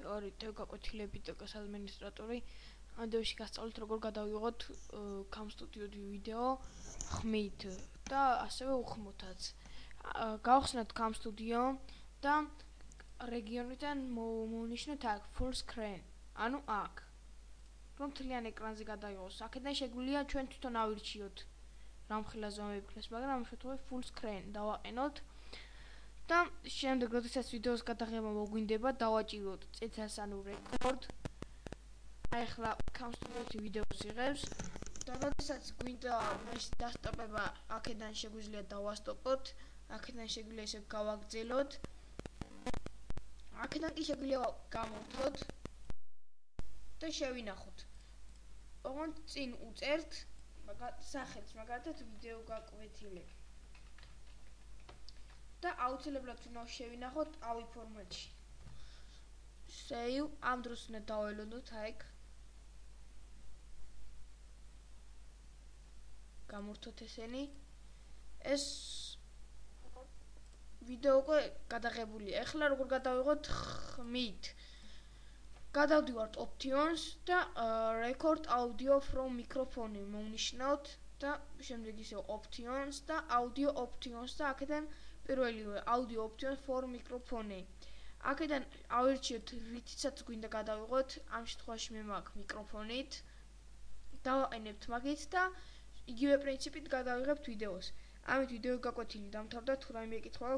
ვარი დევგაკვეთილებით ადმინისტრატორი. ამდენში გასწავლით როგორ გადავიღოთ Cam Studio ვიდეო ხმით და ასევე უხმოთაც. გავხსნათ Cam Studio და რეგიონიდან მოვნიშნოთ აქ full screen. ანუ აქ. რომ მთლიან ეკრანზე გადაიღოს. აქედან შეგვიძლია ჩვენ თვითონ ავირჩიოთ რა მხილას ზომებიქნეს, მაგრამ ამ შემთხვევაში full screen დავაყენოთ. და შემდეგ როდესაც ვიდეოს გადაღება მოგვინდება, დავაჭიროთ წითელს ანუ record. აი ახლა Cam Studio-ში ვიდეოს იღებს და როდესაც გვინდა ეს დასტოპება, აქედან შეგვიძლია დავასტოპოთ, აქედან შეგვიძლია ისე გავაგრძელოთ. აქედან კი შეგვიძლია გამოვთოთ და შევინახოთ. ოღონდ წინ უწერთ სახელს, მაგალითად ვიდეო გაკვეთილები. და აუცილებლად უნდა შევინახოთ AVI ფორმატში. Save, ამ დროს უნდა დაველოდოთ აიქ. გამორთოთ ესენი. ეს ვიდეო უკვე გადაღებულია. ეხლა როგორ გადავიღოთ ხმით. გადავდივართ options და record audio from microphone მოვნიშნავთ და შემდეგ ისე options და audio options და აქედან პირველივე audio options for microphone. აქედან ავირჩიოთ რითიცაც გვინდა გადავიღოთ, ამ შემთხვევაში მე მაქვს მიკროფონით. დავაყენებთ მაგით და იგივე პრინციპით გადავიღებთ ვიდეოს. ამით ვიდეო გაკვეთილი დამთავრდა, თუ რაიმე კითხვა